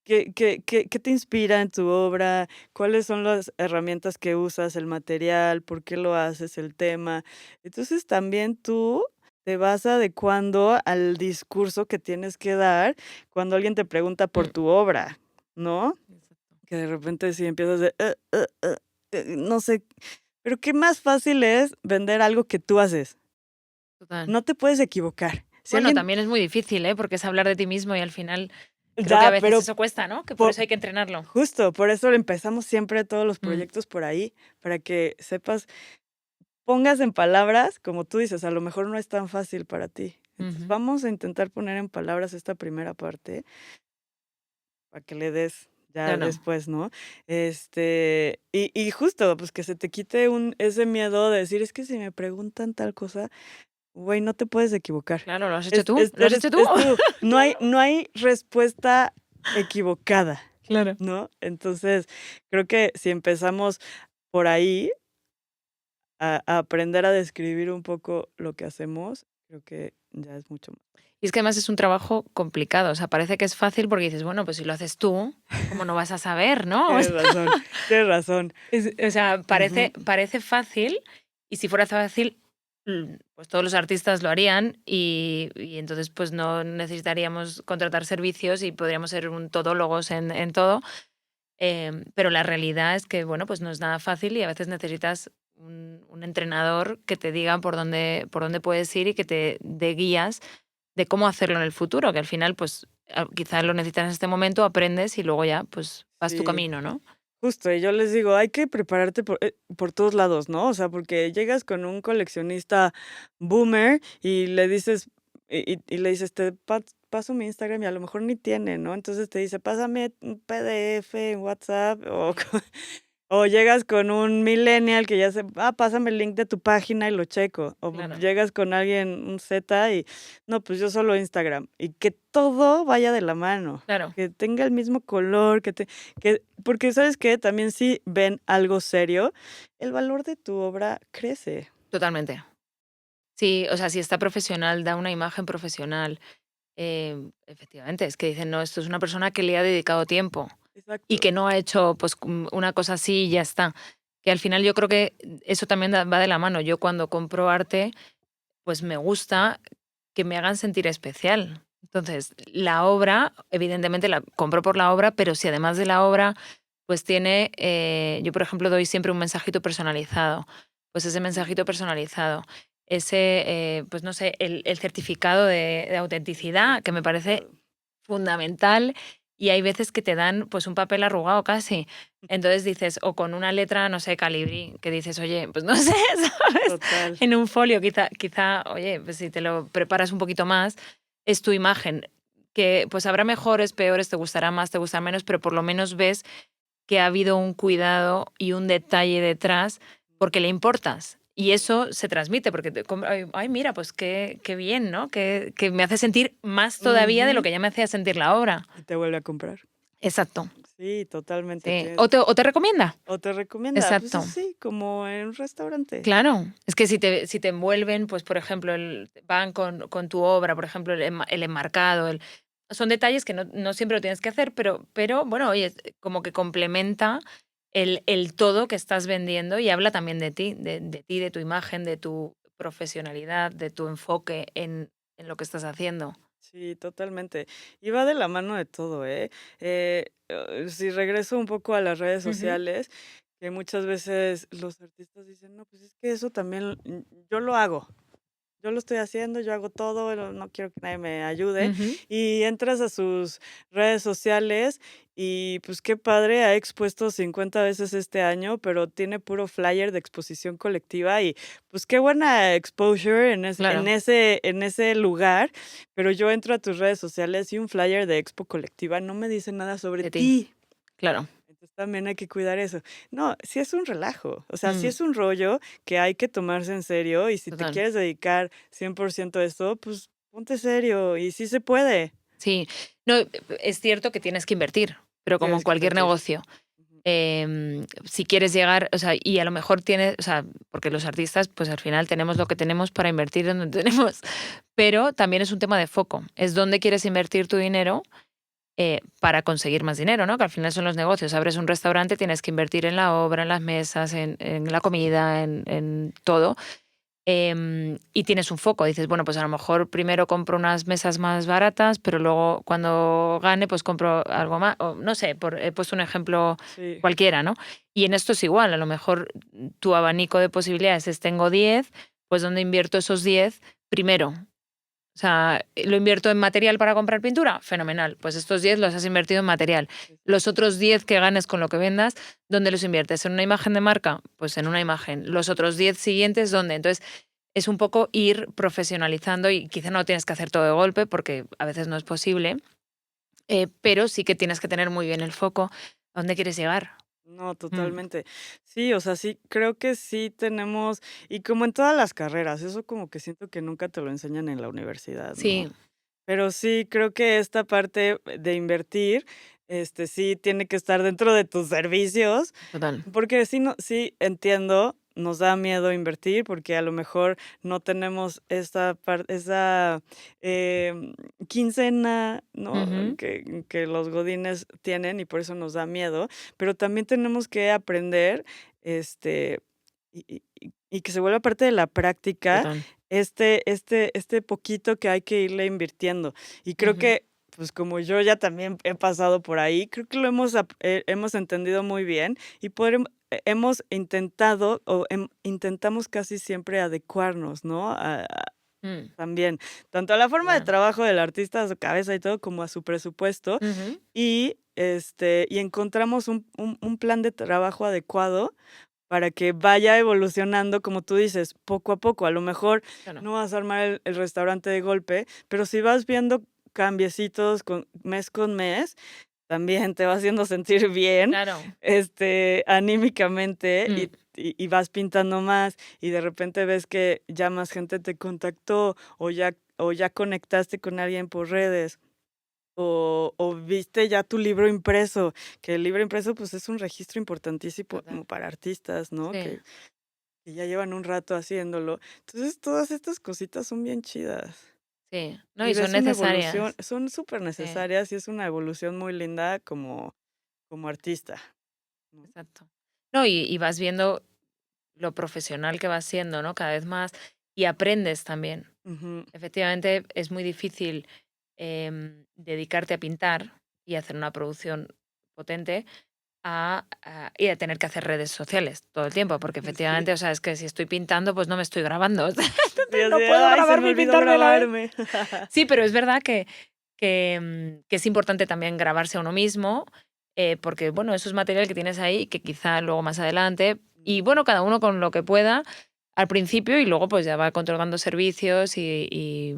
¿qué te inspira en tu obra? ¿Cuáles son las herramientas que usas, el material? ¿Por qué lo haces? El tema. Entonces, también tú te vas adecuando al discurso que tienes que dar cuando alguien te pregunta por Mm, tu obra, ¿no? exacto. Que de repente si empiezas de, no sé, pero qué más fácil es vender algo que tú haces. Total. No te puedes equivocar. Si Bueno, alguien también es muy difícil, ¿eh? Porque es hablar de ti mismo y al final creo que a ya, veces pero eso cuesta, ¿no? Que por po eso hay que entrenarlo. justo, por eso empezamos siempre todos los Mm, proyectos por ahí, para que sepas pongas en palabras, como tú dices, a lo mejor no es tan fácil para ti. Entonces, Ujú. vamos a intentar poner en palabras esta primera parte para que le des ya Claro, después, ¿no? Y justo, pues, que se te quite ese miedo de decir: "Es que si me preguntan tal cosa", güey, no te puedes equivocar. claro, lo has hecho Es tú, es lo has eres hecho tú. es tú. No hay respuesta equivocada, Claro. ¿no? Entonces, creo que si empezamos por ahí, a aprender a describir un poco lo que hacemos, creo que ya es mucho más. Y es que además es un trabajo complicado, o sea, parece que es fácil porque dices, bueno, pues si lo haces tú, ¿cómo no vas a saber, no? O Tienes sea, razón, tienes razón. o sea, Ujú. parece fácil y si fuera fácil, pues todos los artistas lo harían y entonces pues no necesitaríamos contratar servicios y podríamos ser un todólogos en todo. Pero la realidad es que, bueno, pues no es nada fácil y a veces necesitas un entrenador que te diga por dónde puedes ir y que te dé guías de cómo hacerlo en el futuro, que al final, pues quizás lo necesitas en este momento, aprendes y luego ya, pues vas tu Sí. camino, ¿no? Justo, y yo les digo, hay que prepararte por todos lados, ¿no? O sea, porque llegas con un coleccionista boomer y le dices, y le dices, paso mi Instagram y a lo mejor ni tiene, ¿no? Entonces te dice, pásame un PDF en WhatsApp o, Sí, o llegas con un millennial que ya pásame el link de tu página y lo checo. O claro, llegas con alguien, un Z y, no, pues yo solo Instagram. Y que todo vaya de la mano, claro, que tenga el mismo color, porque ¿sabes qué? También si ven algo serio, el valor de tu obra crece. totalmente. Sí, o sea, si está profesional, da una imagen profesional. Efectivamente, es que dicen, no, esto es una persona que le ha dedicado tiempo y Exacto. que no ha hecho pues una cosa así y ya está. Que al final yo creo que eso también va de la mano. Yo cuando compro arte, pues me gusta que me hagan sentir especial. Entonces, la obra, evidentemente la compro por la obra, pero si además de la obra, pues tiene, yo por ejemplo doy siempre un mensajito personalizado, pues ese Ujú. mensajito personalizado, ese, pues no sé, el certificado de El autenticidad, que me parece certificado. fundamental, y hay veces que te dan pues un papel arrugado casi. Entonces dices, o con una letra, no sé, calibrí, que dices, oye, pues no sé, ¿sabes? Total. En un folio, quizá, oye, pues si te lo preparas un poquito más, es tu imagen. Que pues habrá mejores, peores, te gustará más, te gustará menos, pero por lo menos ves que ha habido un cuidado y un detalle detrás porque le importas. Y eso se transmite, porque ay, mira, pues qué bien, ¿no? Que me hace sentir más todavía de lo Ujú. que ya me hacía sentir la obra. Y te vuelve a comprar. Exacto. Sí, totalmente, Sí. tienes. O te recomienda. O te recomienda, pues Exacto. sí, como en un restaurante. Claro, es que si te envuelven, pues por ejemplo, van con tu obra, por ejemplo, el enmarcado, son detalles que no siempre lo tienes que hacer, pero bueno, oye, como que complementa el todo que estás vendiendo y habla también de ti, de ti, de tu imagen, de tu profesionalidad, de tu enfoque en lo que estás haciendo. Sí, totalmente. Y va de la mano de todo, ¿eh? Si regreso un poco a las redes Ujú, sociales, que muchas veces los artistas dicen, no, pues es que eso también yo lo hago. Yo lo estoy haciendo, yo hago todo, no quiero que nadie me ayude. ujú. Y entras a sus redes sociales y pues qué padre, ha expuesto 50 veces este año, pero tiene puro flyer de exposición colectiva y pues qué buena exposure Claro, en ese lugar, pero yo entro a tus redes sociales y un flyer de expo colectiva no me dice nada sobre de ti, ti. claro. Entonces también hay que cuidar eso. No, sí es un relajo, o sea, sí Mm, es un rollo que hay que tomarse en serio y si te total. quieres dedicar 100% a esto, pues ponte serio y sí se puede. Sí, no, es cierto que tienes que invertir, pero como en Tienes que cualquier invertir. negocio. Ujú. Si quieres llegar, o sea, y a lo mejor tienes, o sea, porque los artistas, pues al final tenemos lo que tenemos para invertir donde tenemos, pero también es un tema de foco, es dónde quieres invertir tu dinero para conseguir más dinero, ¿no? Que al final son los negocios. Abres un restaurante, tienes que invertir en la obra, en las mesas, en la Sí. comida, en todo. Y tienes un foco, dices, bueno, pues a lo mejor primero compro unas mesas más baratas, pero luego cuando gane, pues compro algo más, o no sé, he puesto un ejemplo Sí. cualquiera, ¿no? Y en esto es igual, a lo mejor tu abanico de posibilidades es tengo 10, pues ¿dónde invierto esos 10 primero? O sea, ¿lo invierto en material para comprar pintura? Fenomenal. Pues estos 10 los has invertido en material. Los otros 10 que ganes con lo que vendas, ¿dónde los inviertes? ¿En una imagen de marca? Pues en una imagen. Los otros 10 siguientes, ¿dónde? Entonces, es un poco ir profesionalizando y quizá no tienes que hacer todo de golpe porque a veces no es posible, pero sí que tienes que tener muy bien el foco a dónde quieres llegar. No, Mm, totalmente. Sí, o sea, sí, creo que sí tenemos, y como en todas las carreras, eso como que siento que nunca te lo enseñan en la universidad, ¿no? Sí, Pero sí, creo que esta parte de invertir, sí tiene que estar dentro de tus servicios, total. porque sí, no, sí entiendo, nos da miedo invertir porque a lo mejor no tenemos esa quincena, ¿no? Ujú, Que los godines tienen y por eso nos da miedo, pero también tenemos que aprender, y que se vuelva parte de la práctica total. este poquito que hay que irle invirtiendo. Y creo Ujú, que, pues, como yo ya también he pasado por ahí, creo que lo hemos entendido muy bien y hemos intentado intentamos casi siempre adecuarnos, ¿no? mm, También, tanto a la forma de claro. trabajo del artista, a su cabeza y todo, como a su presupuesto, Ujú, y encontramos un plan de trabajo adecuado para que vaya evolucionando, como tú dices, poco a poco. A lo mejor claro. no vas a armar el restaurante de golpe, pero si vas viendo cambiecitos con mes, también te va haciendo sentir bien, Claro. anímicamente, Mm, y vas pintando más, y de repente ves que ya más gente te contactó, o ya conectaste con alguien por redes. O viste ya tu libro impreso, que el libro impreso, pues, es un registro importantísimo total. para artistas, ¿no? Sí, Que ya llevan un rato haciéndolo. Entonces, todas estas cositas son bien chidas. sí. No, Y y son ves una evolución, necesarias. son súper Sí, necesarias y es una evolución muy linda como artista, ¿no? exacto. No, y vas viendo lo profesional que vas siendo, ¿no? Cada vez más y aprendes también. Ujú. Efectivamente, es muy difícil, dedicarte a pintar y hacer una producción potente y a tener que hacer redes sociales todo el tiempo, porque Sí, efectivamente, o sea, es que si estoy pintando, pues no me estoy grabando. sí, Entonces así no de: puedo "Ay, se grabarme me y olvidó pintarme a la vez. grabarme". Sí, pero es verdad que es importante también grabarse a uno mismo, porque, bueno, eso es material que tienes ahí que quizá luego más adelante y, bueno, cada uno con lo que pueda al principio y luego, pues, ya va controlando servicios y,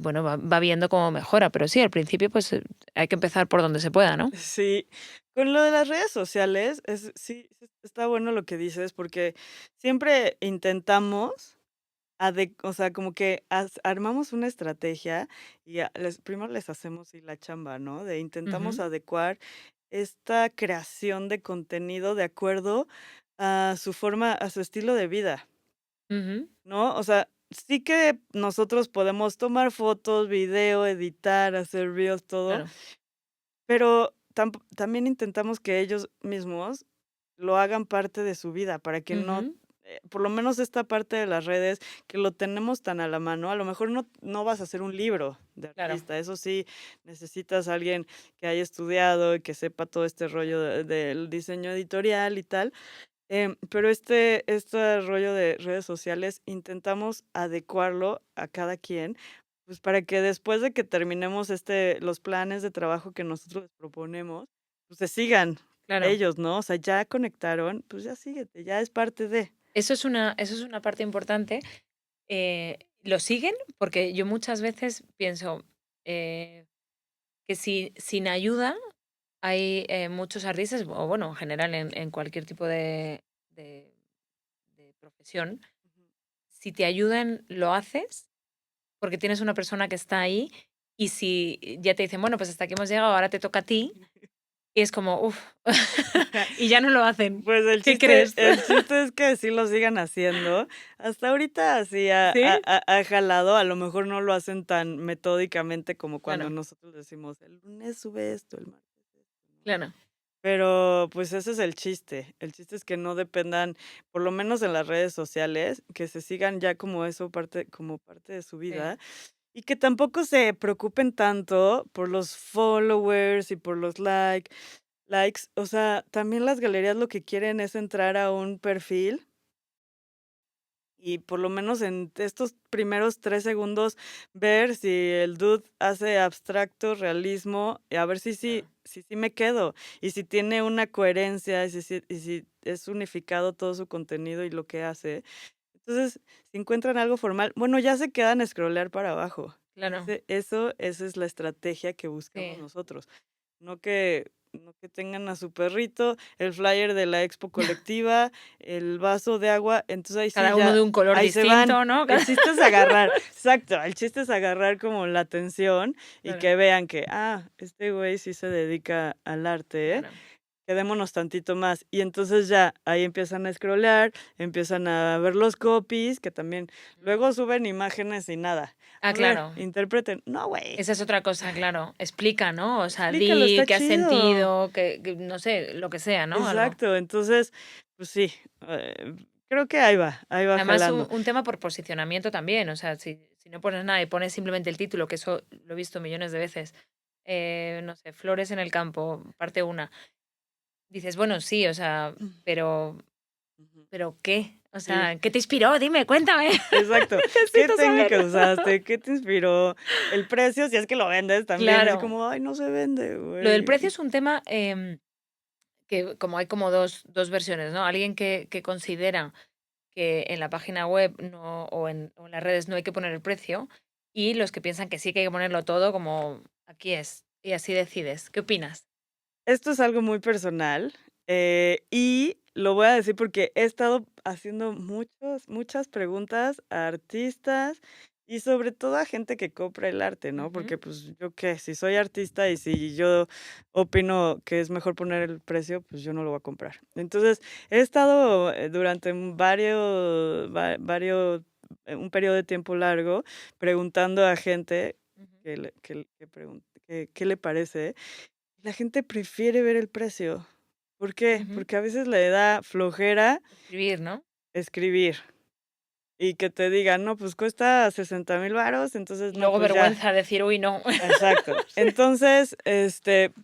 bueno, va viendo cómo mejora. Pero sí, al principio, pues, hay que empezar por donde se pueda, ¿no? Sí, con lo de las redes sociales, sí, está bueno lo que dices, porque siempre intentamos o sea, como que armamos una estrategia y primero les hacemos sí la chamba, ¿no? De intentamos Ujú, adecuar esta creación de contenido de acuerdo a su forma, a su estilo de vida, ujú, ¿no? O sea, sí que nosotros podemos tomar fotos, video, editar, hacer reels, todo, claro. pero también intentamos que ellos mismos lo hagan parte de su vida para que no, Ujú, por lo menos esta parte de las redes que lo tenemos tan a la mano, a lo mejor no vas a hacer un libro de claro. artista, eso sí, necesitas a alguien que haya estudiado y que sepa todo este rollo del diseño editorial y tal, pero este rollo de redes sociales intentamos adecuarlo a cada quien, pues, para que después de que terminemos, los planes de trabajo que nosotros les proponemos, pues, se sigan Claro. ellos, ¿no? O sea, ya conectaron, pues, ya síguete, ya es parte de. Eso es una parte importante. ¿Lo siguen? Porque yo muchas veces pienso, eh, que si sin ayuda hay, muchos artistas, o bueno, en general en cualquier tipo de de profesión, Ujú. si te ayudan, lo haces, porque tienes una persona que está ahí, y si ya te dicen: "Bueno, pues hasta aquí hemos llegado, ahora te toca a ti", y es como, uf, y ya no lo hacen. Pues, el ¿Qué chiste crees? el chiste es que sí lo sigan haciendo. Hasta ahorita sí ¿Sí? ha jalado, a lo mejor no lo hacen tan metódicamente como cuando Claro, nosotros decimos: "El lunes sube esto, el martes esto", ¿no? claro. Pero, pues, ese es el chiste. El chiste es que no dependan, por lo menos en las redes sociales, que se sigan ya como parte de su Sí, vida, y que tampoco se preocupen tanto por los followers y por los likes. O sea, también las galerías lo que quieren es entrar a un perfil y por lo menos en estos primeros 3 segundos ver si el dude hace abstracto, realismo, y a ver Claro. si sí me quedo, y si tiene una coherencia, y si es unificado todo su contenido y lo que hace. Entonces, si encuentran algo formal, bueno, ya se quedan a scrollear para abajo. Claro, Esa es la estrategia que buscamos sí. nosotros. No que tengan a su perrito, el flyer de la expo colectiva, el vaso de agua, entonces ahí sí Cada uno ya, de un color ahí se van. distinto, ¿no? El chiste es agarrar, exacto, el chiste es agarrar como la atención y Claro, que vean que, este güey sí se dedica al arte, ¿eh? claro. Quedémonos tantito más. Y entonces ya ahí empiezan a scrollear, empiezan a ver los copies, que también Mm. luego suben imágenes y nada. A ver, Claro. interpreten. No, güey, Esa es otra cosa, claro. Explica, ¿no? O sea, explícalo, di está qué has chido. sentido, que no sé, lo que sea, ¿no? Algo. Exacto, entonces, pues sí, creo que ahí va Además, jalando. un tema por posicionamiento también. O sea, si no pones nada y pones simplemente el título, que eso lo he visto millones de veces, no sé, Flores en el campo, parte una. Dices, bueno, sí, o sea, pero, Ujú. pero ¿qué? O Sí, sea, ¿qué te inspiró? Dime, cuéntame. exacto. ¿Qué Necesito técnicas saberlo. usaste? ¿Qué te inspiró? El precio, si es que lo vendes también, así Claro. como, ay, no se vende, Lo del precio güey. es un tema que como hay como dos versiones, ¿no? Alguien que considera que en la página web no, o en las redes no hay que poner el precio, y los que piensan que sí que hay que ponerlo todo como aquí es, y así decides. ¿Qué opinas? Esto es algo muy personal, y lo voy a decir porque he estado haciendo muchas preguntas a artistas y sobre todo a gente que compra el arte, ¿no? Ujú, Porque, pues, yo qué, si soy artista y si yo opino que es mejor poner el precio, pues yo no lo voy a comprar. Entonces, he estado, durante un periodo de tiempo largo preguntando a gente ujú, que qué le parece. La gente prefiere ver el precio. ¿Por qué? ujú. Porque a veces le da flojera Escribir, ¿no? escribir y que te digan: "No, pues cuesta 60,000 varos", entonces, Y no, luego pues ya. vergüenza decir, uy, no. Exacto. Entonces,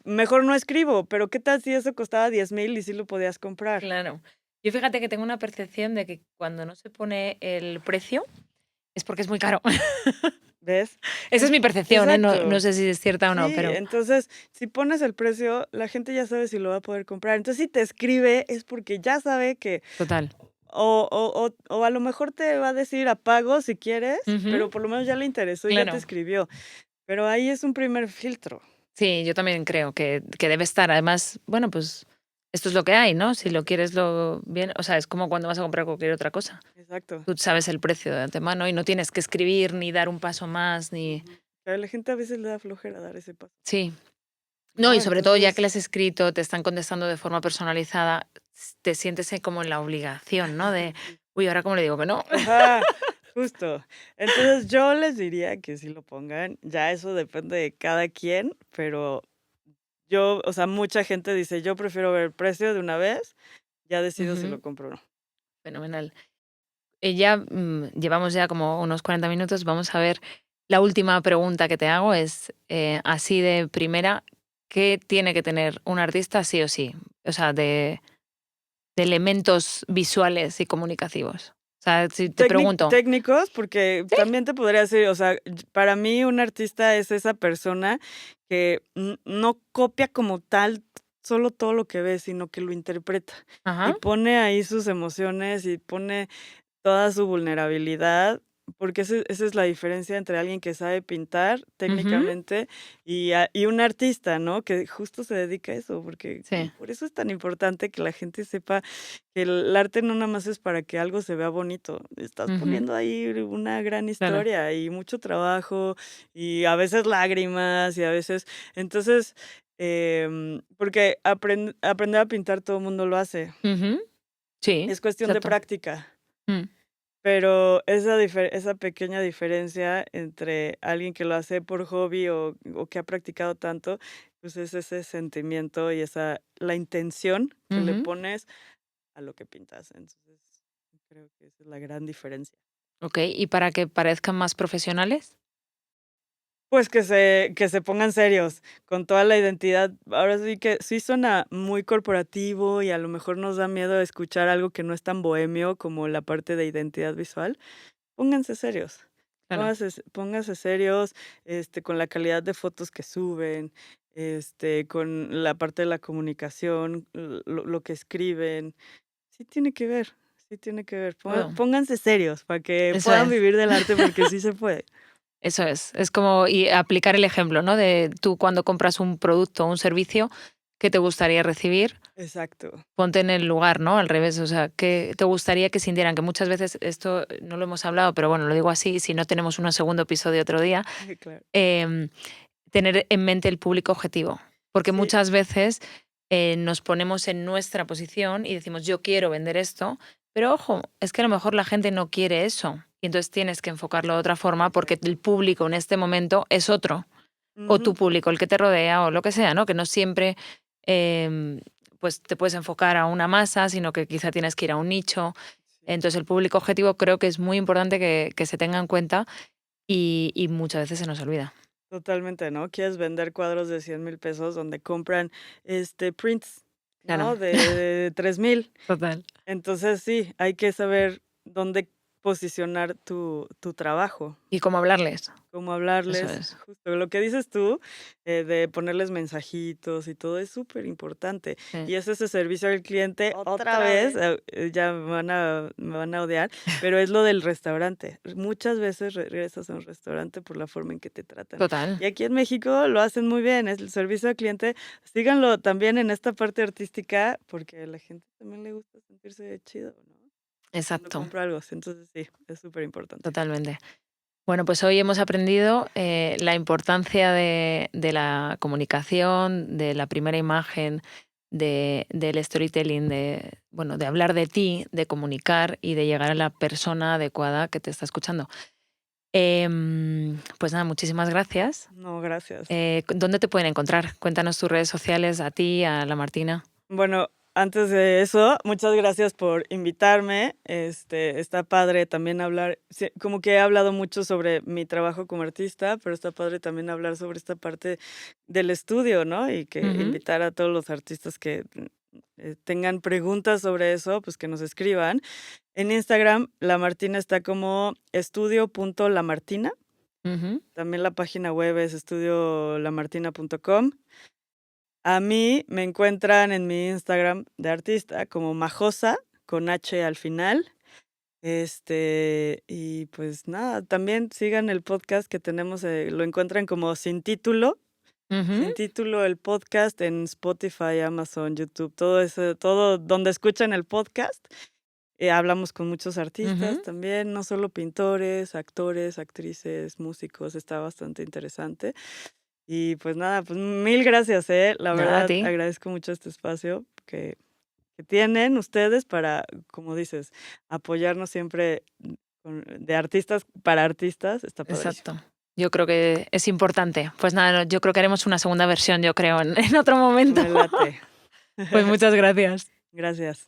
mejor no escribo, pero, ¿qué tal si eso costaba 10,000 y sí lo podías comprar? Claro. Yo fíjate que tengo una percepción de que cuando no se pone el precio es porque es muy caro. ¿Ves? Esa es En mi percepción, ¿eh? No, no exacto. sé si es cierta o no, Sí, pero entonces, si pones el precio, la gente ya sabe si lo va a poder comprar. Entonces, si te escribe, es porque ya sabe que total. o a lo mejor te va a decir a pago si quieres, Ujú, pero por lo menos ya le interesó y ya te claro. escribió. Pero ahí es un primer filtro. Sí, yo también creo que debe estar. Además, bueno, pues esto es lo que hay, ¿no? Si lo quieres lo bien, o sea, es como cuando vas a comprar cualquier otra cosa. Exacto. Tú sabes el precio de antemano y no tienes que escribir ni dar un paso más ni Ujú. Pero a la gente a veces le da flojera dar ese paso, sí. No, ¿no? y sobre todo ya que Entonces, le has escrito, te están contestando de forma personalizada, te sientes como en la obligación, ¿no? De, sí. uy, ahora cómo le digo que no. Ajá, justo. Entonces, yo les diría que sí lo pongan, ya eso depende de cada quien, pero o sea, mucha gente dice: "Yo prefiero ver el precio de una vez, ya decido si lo Ujú, compro o no". fenomenal. Ya llevamos ya como unos 40 minutos. Vamos a ver, la última pregunta que te hago es, así de primera, ¿qué tiene que tener un artista sí o sí? O sea, de elementos visuales y comunicativos. O sea, si te pregunto, Técnicos, porque sí, también te podría decir, o sea, para mí un artista es esa persona que no copia como tal solo todo lo que ve, sino que lo interpreta y ajá, pone ahí sus emociones y pone toda su vulnerabilidad, porque esa es la diferencia entre alguien que sabe pintar ujú, técnicamente y un artista, ¿no? Que justo se dedica a eso, porque sí, por eso es tan importante que la gente sepa que el arte no nada más es para que algo se vea bonito. Estás ujú, poniendo ahí una gran claro, historia y mucho trabajo y a veces lágrimas y a veces entonces, porque aprender a pintar todo el mundo lo hace. ujú, sí, Es cuestión de exacto. práctica. Mm, Pero esa pequeña diferencia entre alguien que lo hace por hobby o que ha practicado tanto, pues es ese sentimiento y la intención que le ujú. pones a lo que pintas. Entonces, creo que esa es la gran diferencia. Ok, ¿y para que parezcan más profesionales? Pues que se pongan serios con toda la identidad. Ahora sí que sí suena muy corporativo y a lo mejor nos da miedo escuchar algo que no es tan bohemio como la parte de identidad visual. Pónganse serios. Claro, Pónganse serios, con la calidad de fotos que suben, con la parte de la comunicación, lo que escriben. Sí tiene que ver, sí tiene que ver. todo. Pónganse serios para que Eso puedan es. vivir del arte, porque sí se puede. Eso es. Es como y aplicar el ejemplo, ¿no? De tú cuando compras un producto o un servicio, ¿qué te gustaría recibir? Exacto. Ponte en el lugar, ¿no? Al revés, o sea, ¿qué te gustaría que sintieran? Que muchas veces esto no lo hemos hablado, pero bueno, lo digo así, si no tenemos un segundo episodio otro día, Claro. em, tener en mente el público objetivo. Porque Sí, muchas veces nos ponemos en nuestra posición y decimos, yo quiero vender esto, pero ojo, es que a lo mejor la gente no quiere eso. Y entonces tienes que enfocarlo de otra forma porque exacto. el público en este momento es otro. O tu Ujú. público, el que te rodea, o lo que sea, ¿no? Que no siempre em, pues te puedes enfocar a una masa, sino que quizá tienes que ir a un nicho. Sí, Entonces el público objetivo creo que es muy importante que se tenga en cuenta y muchas veces se nos olvida. totalmente, ¿no? Quieres vender cuadros de 100,000 pesos donde compran, prints, Claro, ¿no? De 3,000. total. Entonces, sí, hay que saber dónde posicionar tu trabajo. ¿Y cómo hablarles? Cómo Eso hablarles, es. justo lo que dices tú, de ponerles mensajitos y todo es súper importante. Sí. Y es ese servicio al cliente, otra Otra vez, vez. ya me van a odiar, pero es lo del restaurante. Muchas veces regresas a un restaurante por la forma en que te tratan. Total. Y aquí en México lo hacen muy bien, es el servicio al cliente. Síganlo también en esta parte artística, porque a la gente también le gusta sentirse chido, ¿no? Cuando Exacto. compra algo. Entonces sí, es súper importante. Totalmente. Bueno, pues hoy hemos aprendido la importancia de la comunicación, de la primera imagen, del storytelling, bueno, de hablar de ti, de comunicar y de llegar a la persona adecuada que te está escuchando. Pues nada, muchísimas gracias. No, gracias. ¿Dónde te pueden encontrar? Cuéntanos tus redes sociales, a ti, a la Martina. Bueno, antes de eso, muchas gracias por invitarme. Está padre también hablar, sí, como que he hablado mucho sobre mi trabajo como artista, pero está padre también hablar sobre esta parte del estudio, ¿no? Y que Ujú, invitar a todos los artistas que tengan preguntas sobre eso, pues que nos escriban. En Instagram, La Martina está como estudio.lamartina. ujú. También la página web es estudiolamartina.com. A mí me encuentran en mi Instagram de artista como Majosa, con H al final. Y pues nada, también sigan el podcast que tenemos, lo encuentran como Ujú, Sin Título el podcast en Spotify, Amazon, YouTube, todo eso, todo donde escuchan el podcast. Hablamos con muchos artistas ujú. también, no solo pintores, actores, actrices, músicos, está bastante interesante. Y pues nada, pues mil gracias, la Nada, a verdad ti. agradezco mucho este espacio que tienen ustedes para, como dices, apoyarnos siempre de artistas para artistas, está padrísimo. Exacto. Yo creo que es importante. Pues nada, yo creo que haremos una segunda versión, yo creo, en otro momento. Me late. Pues muchas gracias. Gracias.